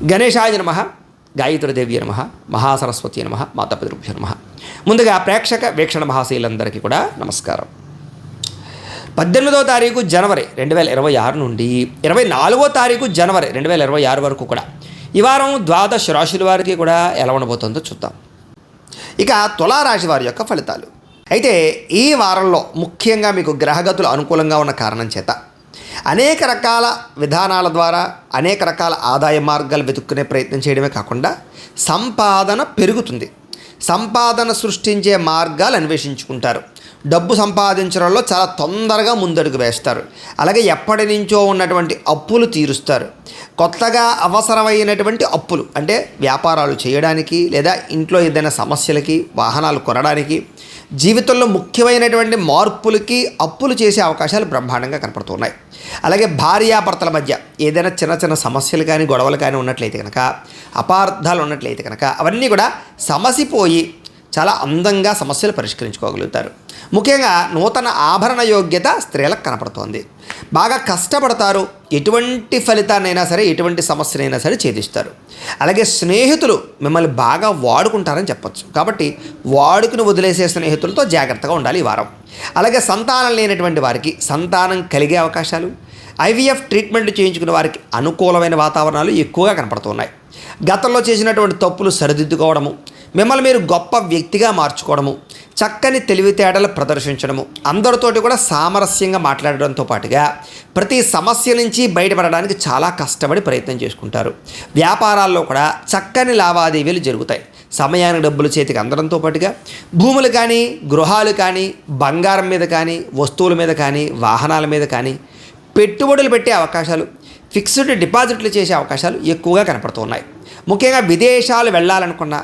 గణేశాయ నమః, గాయత్రీదేవి నమః, మహాసరస్వతి నమః, మాతాపితృభ్యో నమః. ముందుగా ప్రేక్షక వీక్షణ మహాశీలందరికీ కూడా నమస్కారం. 18వ తారీఖు జనవరి 2026 నుండి 24వ తారీఖు జనవరి 2026 వరకు కూడా ఈ వారం ద్వాదశ రాశుల వారికి కూడా ఎలా ఉండబోతుందో చూద్దాం. ఇక తులారాశి వారి యొక్క ఫలితాలు. అయితే ఈ వారంలో ముఖ్యంగా మీకు గ్రహగతులు అనుకూలంగా ఉన్న కారణం చేత అనేక రకాల విధానాల ద్వారా అనేక రకాల ఆదాయ మార్గాలు వెతుక్కునే ప్రయత్నం చేయడమే కాకుండా సంపాదన పెరుగుతుంది. సంపాదన సృష్టించే మార్గాలు అన్వేషించుకుంటారు. డబ్బు సంపాదించడంలో చాలా తొందరగా ముందడుగు వేస్తారు. అలాగే ఎప్పటి నుంచో ఉన్నటువంటి అప్పులు తీరుస్తారు. కొత్తగా అవసరమైనటువంటి అప్పులు అంటే వ్యాపారాలు చేయడానికి లేదా ఇంట్లో ఏదైనా సమస్యలకి, వాహనాలు కొనడానికి, జీవితంలో ముఖ్యమైనటువంటి మార్పులకి అప్పులు చేసే అవకాశాలు బ్రహ్మాండంగా కనపడుతున్నాయి. అలాగే భార్యాభర్తల మధ్య ఏదైనా చిన్న చిన్న సమస్యలు కానీ గొడవలు కానీ ఉన్నట్లయితే కనుక, అపార్థాలు ఉన్నట్లయితే కనుక అవన్నీ కూడా సమసిపోయి చాలా అందంగా సమస్యలు పరిష్కరించుకోగలుగుతారు. ముఖ్యంగా నూతన ఆభరణ యోగ్యత స్త్రీలకు కనపడుతోంది. బాగా కష్టపడతారు. ఎటువంటి ఫలితాన్నైనా సరే, ఎటువంటి సమస్యనైనా సరే ఛేదిస్తారు. అలాగే స్నేహితులు మిమ్మల్ని బాగా వాడుకుంటారని చెప్పచ్చు. కాబట్టి వాడుకుని వదిలేసే స్నేహితులతో జాగ్రత్తగా ఉండాలి ఈ వారం. అలాగే సంతానం లేనటువంటి వారికి సంతానం కలిగే అవకాశాలు, ఐవీఎఫ్ ట్రీట్మెంట్ చేయించుకునే వారికి అనుకూలమైన వాతావరణాలు ఎక్కువగా కనపడుతున్నాయి. గతంలో చేసినటువంటి తప్పులు సరిదిద్దుకోవడము, మిమ్మల్ని మీరు గొప్ప వ్యక్తిగా మార్చుకోవడము, చక్కని తెలివితేటలు ప్రదర్శించడము, అందరితోటి కూడా సామరస్యంగా మాట్లాడడంతో పాటుగా ప్రతి సమస్య నుంచి బయటపడడానికి చాలా కష్టపడి ప్రయత్నం చేసుకుంటారు. వ్యాపారాల్లో కూడా చక్కని లావాదేవీలు జరుగుతాయి. సమయానికి డబ్బులు చేతికి అందడంతో పాటుగా భూములు కానీ, గృహాలు కానీ, బంగారం మీద కానీ, వస్తువుల మీద కానీ, వాహనాల మీద కానీ పెట్టుబడులు పెట్టే అవకాశాలు, ఫిక్స్డ్ డిపాజిట్లు చేసే అవకాశాలు ఎక్కువగా కనపడుతున్నాయి. ముఖ్యంగా విదేశాలు వెళ్ళాలనుకున్న,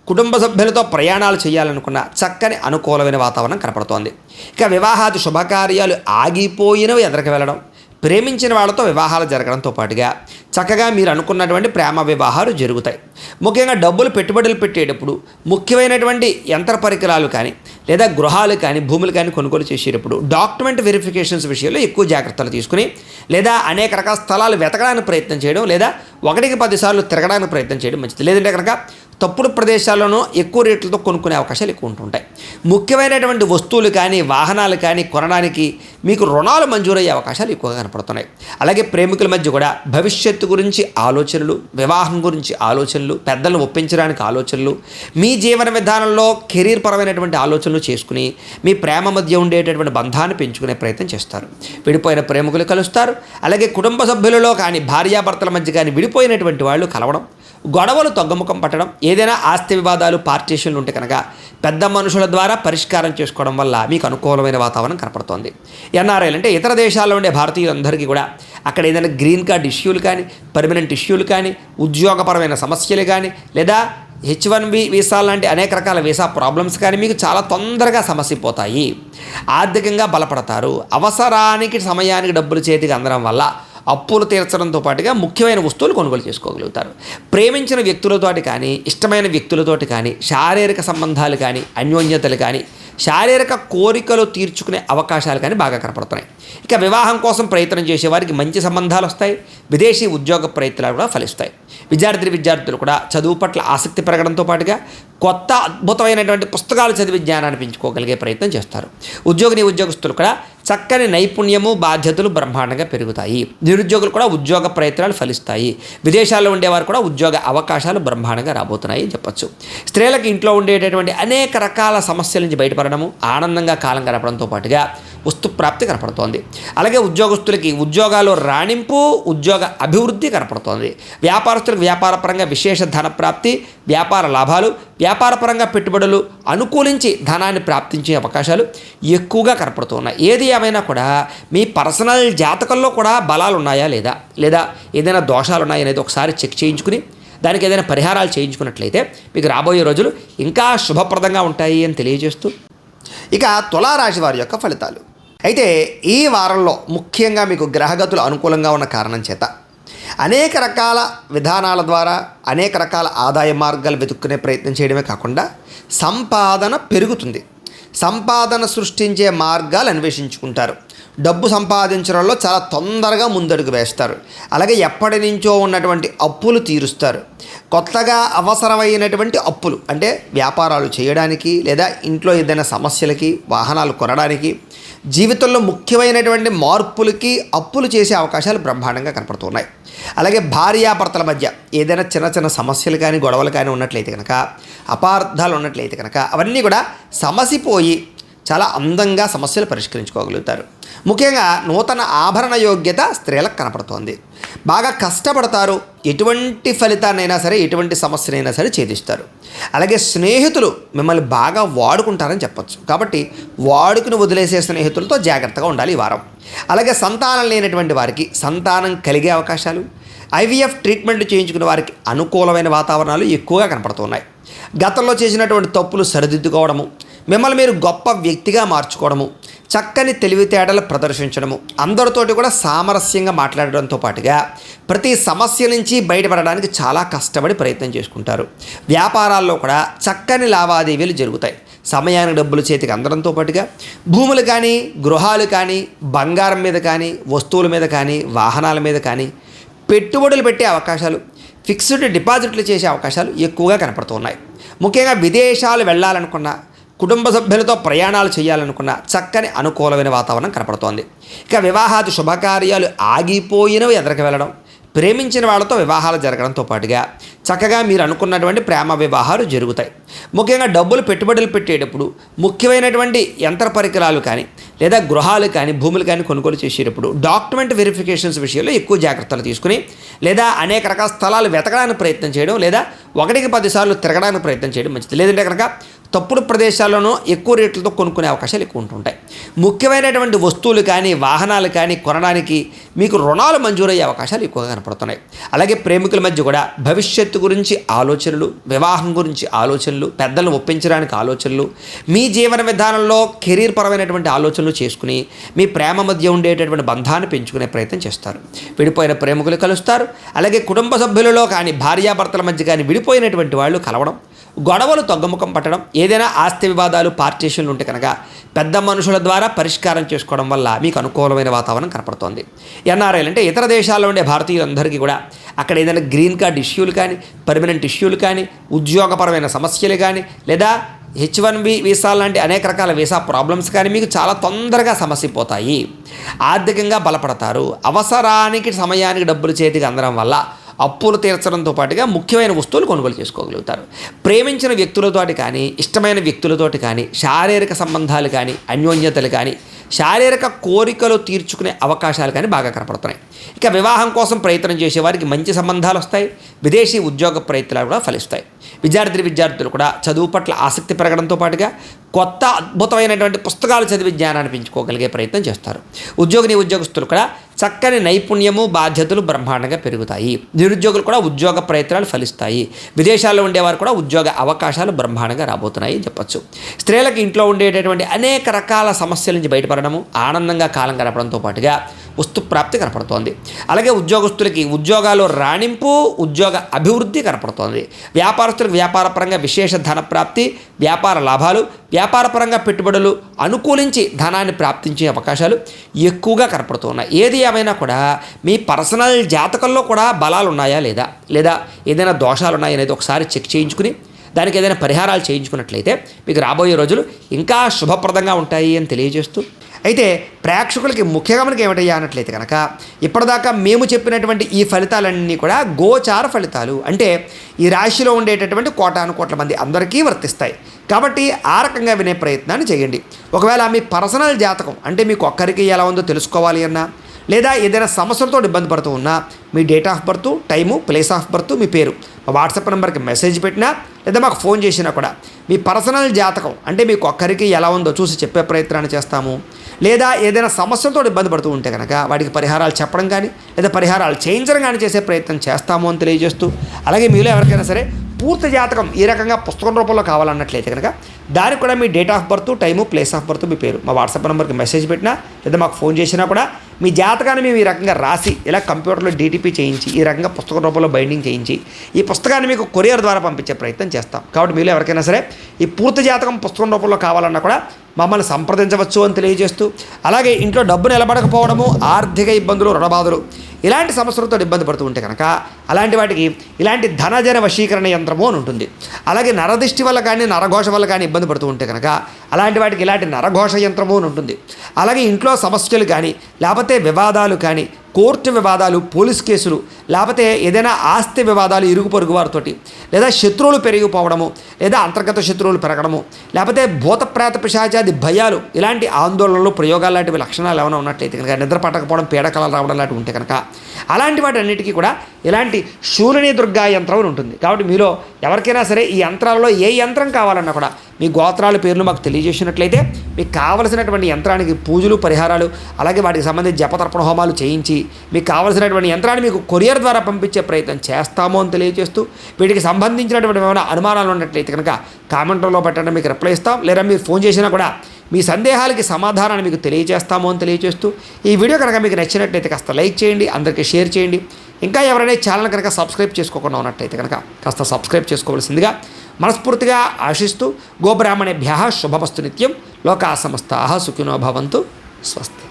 కుటుంబ సభ్యులతో ప్రయాణాలు చేయాలనుకున్న చక్కని అనుకూలమైన వాతావరణం కనపడుతోంది. ఇక వివాహాది శుభకార్యాలు ఆగిపోయినవి ఎదరికి వెళ్ళడం, ప్రేమించిన వాళ్ళతో వివాహాలు జరగడంతో పాటుగా చక్కగా మీరు అనుకున్నటువంటి ప్రేమ వివాహాలు జరుగుతాయి. ముఖ్యంగా డబ్బులు పెట్టుబడులు పెట్టేటప్పుడు ముఖ్యమైనటువంటి యంత్ర పరికరాలు కానీ లేదా గృహాలు కానీ భూములు కానీ కొనుగోలు చేసేటప్పుడు డాక్యుమెంట్ వెరిఫికేషన్స్ విషయంలో ఎక్కువ జాగ్రత్తలు తీసుకుని లేదా అనేక రకాల స్థలాలు వెతకడానికి ప్రయత్నం చేయడం లేదా 1-10 సార్లు తిరగడానికి ప్రయత్నం చేయడం మంచిది. లేదంటే కనుక తప్పుడు ప్రదేశాల్లోనూ ఎక్కువ రేట్లతో కొనుక్కునే అవకాశాలు ఎక్కువ ఉంటుంటాయి. ముఖ్యమైనటువంటి వస్తువులు కానీ వాహనాలు కానీ కొనడానికి మీకు రుణాలు మంజూరయ్యే అవకాశాలు ఎక్కువగా కనపడుతున్నాయి. అలాగే ప్రేమికుల మధ్య కూడా భవిష్యత్తు గురించి ఆలోచనలు, వివాహం గురించి ఆలోచనలు, పెద్దలను ఒప్పించడానికి ఆలోచనలు, మీ జీవన విధానంలో కెరీర్ పరమైనటువంటి ఆలోచనలు చేసుకుని మీ ప్రేమ మధ్య ఉండేటటువంటి బంధాన్ని పెంచుకునే ప్రయత్నం చేస్తారు. విడిపోయిన ప్రేమికులు కలుస్తారు. అలాగే కుటుంబ సభ్యులలో కానీ భార్యాభర్తల మధ్య కానీ విడిపోయినటువంటి వాళ్ళు కలవడం, గొడవలు తగ్గుముఖం పట్టడం, ఏదైనా ఆస్తి వివాదాలు పార్టీషన్లు ఉంటే కనుక పెద్ద మనుషుల ద్వారా పరిష్కారం చేసుకోవడం వల్ల మీకు అనుకూలమైన వాతావరణం కనపడుతోంది. ఎన్ఆర్ఐలు అంటే ఇతర దేశాల్లో ఉండే భారతీయులందరికీ కూడా అక్కడ ఏదైనా గ్రీన్ కార్డ్ ఇష్యూలు కానీ, పర్మనెంట్ ఇష్యూలు కానీ, ఉద్యోగపరమైన సమస్యలు కానీ లేదా H1B వీసా లాంటి అనేక రకాల వీసా ప్రాబ్లమ్స్ కానీ మీకు చాలా తొందరగా సమసిపోతాయి. ఆర్థికంగా బలపడతారు. అవసరానికి సమయానికి డబ్బులు చేతికి అందడం వల్ల అప్పులు తీర్చడంతో పాటుగా ముఖ్యమైన వస్తువులు కొనుగోలు చేసుకోగలుగుతారు. ప్రేమించిన వ్యక్తులతోటి కానీ, ఇష్టమైన వ్యక్తులతోటి కానీ, శారీరక సంబంధాలు కానీ, అన్యోన్యతలు కానీ, శారీరక కోరికలు తీర్చుకునే అవకాశాలు కానీ బాగా కనపడుతున్నాయి. ఇక వివాహం కోసం ప్రయత్నం చేసేవారికి మంచి సంబంధాలు వస్తాయి. విదేశీ ఉద్యోగ ప్రయత్నాలు కూడా ఫలిస్తాయి. విద్యార్థులు కూడా చదువు పట్ల ఆసక్తి పెరగడంతో పాటుగా కొత్త అద్భుతమైనటువంటి పుస్తకాలు చదివి జ్ఞానాన్ని పెంచుకోగలిగే ప్రయత్నం చేస్తారు. ఉద్యోగస్తులు కూడా చక్కని నైపుణ్యము, బాధ్యతలు బ్రహ్మాండంగా పెరుగుతాయి. నిరుద్యోగులు కూడా ఉద్యోగ ప్రయత్నాలు ఫలిస్తాయి. విదేశాల్లో ఉండేవారు కూడా ఉద్యోగ అవకాశాలు బ్రహ్మాండంగా రాబోతున్నాయి అని చెప్పచ్చు. స్త్రీలకు ఇంట్లో ఉండేటటువంటి అనేక రకాల సమస్యల నుంచి బయటపడడము, ఆనందంగా కాలం గడపడంతో పాటుగా వస్తు ప్రాప్తి కనపడుతోంది. అలాగే ఉద్యోగస్తులకి ఉద్యోగాలు రాణింపు, ఉద్యోగ అభివృద్ధి కనపడుతోంది. వ్యాపారస్తులకు వ్యాపారపరంగా విశేష ధన ప్రాప్తి, వ్యాపార లాభాలు, వ్యాపారపరంగా పెట్టుబడులు అనుకూలించి ధనాన్ని ప్రాప్తించే అవకాశాలు ఎక్కువగా కనపడుతున్నాయి. ఏది ఏమైనా కూడా మీ పర్సనల్ జాతకంలో కూడా బలాలు ఉన్నాయా లేదా ఏదైనా దోషాలు ఉన్నాయా అనేది ఒకసారి చెక్ చేయించుకుని దానికి ఏదైనా పరిహారాలు చేయించుకున్నట్లయితే మీకు రాబోయే రోజులు ఇంకా శుభప్రదంగా ఉంటాయి అని తెలియజేస్తూ ఇక తులారాశి వారి యొక్క ఫలితాలు. అయితే ఈ వారంలో ముఖ్యంగా మీకు గ్రహగతులు అనుకూలంగా ఉన్న కారణం చేత అనేక రకాల విధానాల ద్వారా అనేక రకాల ఆదాయ మార్గాలు వెతుక్కునే ప్రయత్నం చేయడమే కాకుండా సంపాదన పెరుగుతుంది. సంపాదన సృష్టించే మార్గాలు అన్వేషించుకుంటారు. డబ్బు సంపాదించడంలో చాలా తొందరగా ముందడుగు వేస్తారు. అలాగే ఎప్పటి నుంచో ఉన్నటువంటి అప్పులు తీరుస్తారు. కొత్తగా అవసరమైనటువంటి అప్పులు అంటే వ్యాపారాలు చేయడానికి, లేదా ఇంట్లో ఏదైనా సమస్యలకి, వాహనాలు కొనడానికి, జీవితంలో ముఖ్యమైనటువంటి మార్పులకి అప్పులు చేసే అవకాశాలు బ్రహ్మాండంగా కనపడుతున్నాయి. అలాగే భార్యాభర్తల మధ్య ఏదైనా చిన్న చిన్న సమస్యలు కానీ, గొడవలు కానీ ఉన్నట్లయితే కనుక, అపార్థాలు ఉన్నట్లయితే కనుక అవన్నీ కూడా సమసిపోయి చాలా అందంగా సమస్యలు పరిష్కరించుకోగలుగుతారు. ముఖ్యంగా నూతన ఆభరణ యోగ్యత స్త్రీలకు కనపడుతోంది. బాగా కష్టపడతారు. ఎటువంటి ఫలితాన్నైనా సరే, ఎటువంటి సమస్యనైనా సరే ఛేదిస్తారు. అలాగే స్నేహితులు మిమ్మల్ని బాగా వాడుకుంటారని చెప్పచ్చు. కాబట్టి వాడుకుని వదిలేసే స్నేహితులతో జాగ్రత్తగా ఉండాలి ఈ వారం. అలాగే సంతానం లేనటువంటి వారికి సంతానం కలిగే అవకాశాలు, ఐవీఎఫ్ ట్రీట్మెంట్లు చేయించుకునే వారికి అనుకూలమైన వాతావరణాలు ఎక్కువగా కనపడుతున్నాయి. గతంలో చేసినటువంటి తప్పులు సరిదిద్దుకోవడము, మిమ్మల్ని మీరు గొప్ప వ్యక్తిగా మార్చుకోవడము, చక్కని తెలివితేటలు ప్రదర్శించడము, అందరితోటి కూడా సామరస్యంగా మాట్లాడడంతో పాటుగా ప్రతి సమస్య నుంచి బయటపడడానికి చాలా కష్టపడి ప్రయత్నం చేసుకుంటారు. వ్యాపారాల్లో కూడా చక్కని లావాదేవీలు జరుగుతాయి. సమయానికి డబ్బులు చేతికి అందడంతో పాటుగా భూములు కానీ, గృహాలు కానీ, బంగారం మీద కానీ, వస్తువుల మీద కానీ, వాహనాల మీద కానీ పెట్టుబడులు పెట్టే అవకాశాలు, ఫిక్స్డ్ డిపాజిట్లు చేసే అవకాశాలు ఎక్కువగా కనపడుతున్నాయి. ముఖ్యంగా విదేశాలు వెళ్ళాలనుకున్న, కుటుంబ సభ్యులతో ప్రయాణాలు చేయాలనుకున్న చక్కని అనుకూలమైన వాతావరణం కనపడుతోంది. ఇక వివాహాది శుభకార్యాలు ఆగిపోయినవి ఎదరికి వెళ్ళడం, ప్రేమించిన వాళ్ళతో వివాహాలు జరగడంతో పాటుగా చక్కగా మీరు అనుకున్నటువంటి ప్రేమ వివాహాలు జరుగుతాయి. ముఖ్యంగా డబ్బులు పెట్టుబడులు పెట్టేటప్పుడు ముఖ్యమైనటువంటి యంత్ర పరికరాలు కానీ, లేదా గృహాలు కానీ, భూములు కానీ కొనుగోలు చేసేటప్పుడు డాక్యుమెంట్ వెరిఫికేషన్స్ విషయంలో ఎక్కువ జాగ్రత్తలు తీసుకుని, లేదా అనేక రకాల స్థలాలు వెతకడానికి ప్రయత్నం చేయడం, లేదా 1-10 సార్లు తిరగడానికి ప్రయత్నం చేయడం మంచిది. లేదంటే కనుక తప్పుడు ప్రదేశాల్లోనూ ఎక్కువ రేట్లతో కొనుక్కునే అవకాశాలు ఎక్కువ ఉంటుంటాయి. ముఖ్యమైనటువంటి వస్తువులు కానీ, వాహనాలు కానీ కొనడానికి మీకు రుణాలు మంజూరయ్యే అవకాశాలు ఎక్కువగా కనపడుతున్నాయి. అలాగే ప్రేమికుల మధ్య కూడా భవిష్యత్తు గురించి ఆలోచనలు, వివాహం గురించి ఆలోచనలు, పెద్దలను ఒప్పించడానికి ఆలోచనలు, మీ జీవన విధానంలో కెరీర్ పరమైనటువంటి ఆలోచనలు చేసుకుని మీ ప్రేమ మధ్య ఉండేటటువంటి బంధాన్ని పెంచుకునే ప్రయత్నం చేస్తారు. విడిపోయిన ప్రేమికులు కలుస్తారు. అలాగే కుటుంబ సభ్యులలో కానీ, భార్యాభర్తల మధ్య కానీ విడిపోయినటువంటి వాళ్ళు కలవడం, గొడవలు తగ్గుముఖం పట్టడం, ఏదైనా ఆస్తి వివాదాలు, పార్టీషన్లు ఉంటే కనుక పెద్ద మనుషుల ద్వారా పరిష్కారం చేసుకోవడం వల్ల మీకు అనుకూలమైన వాతావరణం కనపడుతోంది. ఎన్ఆర్ఐలు అంటే ఇతర దేశాల్లో ఉండే భారతీయులందరికీ కూడా అక్కడ ఏదైనా గ్రీన్ కార్డ్ ఇష్యూలు కానీ, పర్మనెంట్ ఇష్యూలు కానీ, ఉద్యోగపరమైన సమస్యలు కానీ, లేదా H1B వీసా లాంటి అనేక రకాల వీసా ప్రాబ్లమ్స్ కానీ మీకు చాలా తొందరగా సమసిపోతాయి. ఆర్థికంగా బలపడతారు. అవసరానికి సమయానికి డబ్బులు చేతికి అందడం వల్ల అప్పులు తీర్చడంతో పాటుగా ముఖ్యమైన వస్తువులు కొనుగోలు చేసుకోగలుగుతారు. ప్రేమించిన వ్యక్తులతోటి కానీ, ఇష్టమైన వ్యక్తులతోటి కానీ, శారీరక సంబంధాలు కానీ, అన్యోన్యతలు కానీ, శారీరక కోరికలు తీర్చుకునే అవకాశాలు కానీ బాగా కనపడుతున్నాయి. ఇక వివాహం కోసం ప్రయత్నం చేసేవారికి మంచి సంబంధాలు వస్తాయి. విదేశీ ఉద్యోగ ప్రయత్నాలు కూడా ఫలిస్తాయి. విద్యార్థులు కూడా చదువు పట్ల ఆసక్తి పెరగడంతో పాటుగా కొత్త అద్భుతమైనటువంటి పుస్తకాలు చదివి జ్ఞానాన్ని పెంచుకోగలిగే ప్రయత్నం చేస్తారు. ఉద్యోగస్తులు కూడా చక్కని నైపుణ్యము, బాధ్యతలు బ్రహ్మాండంగా పెరుగుతాయి. నిరుద్యోగులు కూడా ఉద్యోగ ప్రయత్నాలు ఫలిస్తాయి. విదేశాల్లో ఉండేవారు కూడా ఉద్యోగ అవకాశాలు బ్రహ్మాండంగా రాబోతున్నాయి అని చెప్పచ్చు. స్త్రీలకు ఇంట్లో ఉండేటటువంటి అనేక రకాల సమస్యల నుంచి బయటపడడము, ఆనందంగా కాలం గడపడంతో పాటుగా వస్తు ప్రాప్తి కనపడుతోంది. అలాగే ఉద్యోగస్తులకి ఉద్యోగాలు రాణింపు, ఉద్యోగ అభివృద్ధి కనపడుతోంది. వ్యాపారస్తులకు వ్యాపారపరంగా విశేష ధన ప్రాప్తి, వ్యాపార లాభాలు, వ్యాపారపరంగా పెట్టుబడులు అనుకూలించి ధనాన్ని ప్రాప్తించే అవకాశాలు ఎక్కువగా కనపడుతున్నాయి. ఏది ఏమైనా కూడా మీ పర్సనల్ జాతకంలో కూడా బలాలు ఉన్నాయా లేదా ఏదైనా దోషాలు ఉన్నాయా అనేది ఒకసారి చెక్ చేయించుకుని దానికి ఏదైనా పరిహారాలు చేయించుకున్నట్లయితే మీకు రాబోయే రోజులు ఇంకా శుభప్రదంగా ఉంటాయి అని తెలియజేస్తూ, అయితే ప్రేక్షకులకి ముఖ్యంగా మనకి ఏమిటయ్యా అన్నట్లయితే కనుక ఇప్పటిదాకా మేము చెప్పినటువంటి ఈ ఫలితాలన్నీ కూడా గోచార ఫలితాలు, అంటే ఈ రాశిలో ఉండేటటువంటి కోటాను మంది అందరికీ వర్తిస్తాయి. కాబట్టి ఆ రకంగా వినే ప్రయత్నాన్ని చేయండి. ఒకవేళ మీ పర్సనల్ జాతకం అంటే మీకు ఒక్కరికి ఎలా ఉందో తెలుసుకోవాలి అన్నా, లేదా ఏదైనా సమస్యలతో ఇబ్బంది పడుతూ ఉన్నా మీ date of birth, time, place of birth, మీ పేరు మా వాట్సాప్ నెంబర్కి మెసేజ్ పెట్టినా లేదా మాకు ఫోన్ చేసినా కూడా మీ పర్సనల్ జాతకం అంటే మీకు ఒక్కరికి ఎలా ఉందో చూసి చెప్పే ప్రయత్నాన్ని చేస్తాము. లేదా ఏదైనా సమస్యలతో ఇబ్బంది పడుతూ ఉంటే కనుక వాటికి పరిహారాలు చెప్పడం కానీ లేదా పరిహారాలు చేయించడం కానీ చేసే ప్రయత్నం చేస్తాము అని తెలియజేస్తూ, అలాగే మీలో ఎవరికైనా సరే పూర్తి జాతకం ఈ రకంగా పుస్తకం రూపంలో కావాలన్నట్లయితే కనుక దానికి కూడా మీ date of birth, time, place of birth, మీ పేరు మా వాట్సాప్ నెంబర్కి మెసేజ్ పెట్టినా లేదా మాకు ఫోన్ చేసినా కూడా మీ జాతకాన్ని మేము ఈ రకంగా రాసి ఇలా కంప్యూటర్లో డీటీపీ చేయించి ఈ రకంగా పుస్తక రూపంలో బైండింగ్ చేయించి ఈ పుస్తకాన్ని మీకు కొరియర్ ద్వారా పంపించే ప్రయత్నం చేస్తాం. కాబట్టి మీలో ఎవరికైనా సరే ఈ పూర్తి జాతకం పుస్తకం రూపంలో కావాలన్నా కూడా మమ్మల్ని సంప్రదించవచ్చు అని తెలియజేస్తూ, అలాగే ఇంట్లో డబ్బు నిలబడకపోవడము, ఆర్థిక ఇబ్బందులు, రుణబాధలు ఇలాంటి సమస్యలతో ఇబ్బంది పడుతూ ఉంటే కనుక అలాంటి వాటికి ఇలాంటి ధనజన వశీకరణ యంత్రము అని ఉంటుంది. అలాగే నరదిష్టి వల్ల కానీ నరఘోష వల్ల కానీ ఇబ్బంది పడుతూ ఉంటే కనుక అలాంటి వాటికి ఇలాంటి నరఘోష యంత్రము అని ఉంటుంది. అలాగే ఇంట్లో సమస్యలు కానీ లేకపోతే వివాదాలు కానీ, కోర్టు వివాదాలు, పోలీస్ కేసులు, లేకపోతే ఏదైనా ఆస్తి వివాదాలు ఇరుగు పొరుగు వారితోటి, లేదా శత్రువులు పెరిగిపోవడము, లేదా అంతర్గత శత్రువులు పెరగడము, లేకపోతే భూత ప్రేత పిశాచాది భయాలు, ఇలాంటి ఆందోళనలు, ప్రయోగాలు లాంటివి లక్షణాలు ఏమైనా ఉన్నట్లయితే కనుక, నిద్ర పట్టకపోవడం, పీడకలలు రావడం లాంటివి ఉంటే కనుక అలాంటి వాటి అన్నిటికీ కూడా ఇలాంటి శూలిని దుర్గా యంత్రం అని ఉంటుంది. కాబట్టి మీలో ఎవరికైనా సరే ఈ యంత్రాలలో ఏ యంత్రం కావాలన్నా కూడా మీ గోత్రాల పేర్లు మాకు తెలియజేసినట్లయితే మీకు కావలసినటువంటి యంత్రానికి పూజలు, పరిహారాలు, అలాగే వాటికి సంబంధించి జపతర్పణ హోమాలు చేయించి మీకు కావలసినటువంటి యంత్రాన్ని మీకు కొరియర్ ద్వారా పంపించే ప్రయత్నం చేస్తాము అని తెలియజేస్తూ, వీటికి సంబంధించినటువంటి ఏమైనా అనుమానాలు ఉన్నట్లయితే కనుక కామెంట్లో పెట్టండి, మీకు రిప్లై ఇస్తాం. లేదా మీరు ఫోన్ చేసినా కూడా మీ సందేహాలకి సమాధానాన్ని మీకు తెలియజేస్తాము అని తెలియజేస్తూ, ఈ వీడియో కనుక మీకు నచ్చినట్లయితే కాస్త లైక్ చేయండి, అందరికీ షేర్ చేయండి. ఇంకా ఎవరైనా ఛానల్ కనుక సబ్స్క్రైబ్ చేసుకోకుండా ఉన్నట్లయితే కనుక కాస్త సబ్స్క్రైబ్ చేసుకోవాల్సిందిగా మనస్ఫూర్తిగా ఆశిస్తూ, గోబ్రాహ్మణేభ్యః శుభమస్తు నిత్యం, లోకా సమస్తాః సుఖినో భవంతు, స్వస్తి.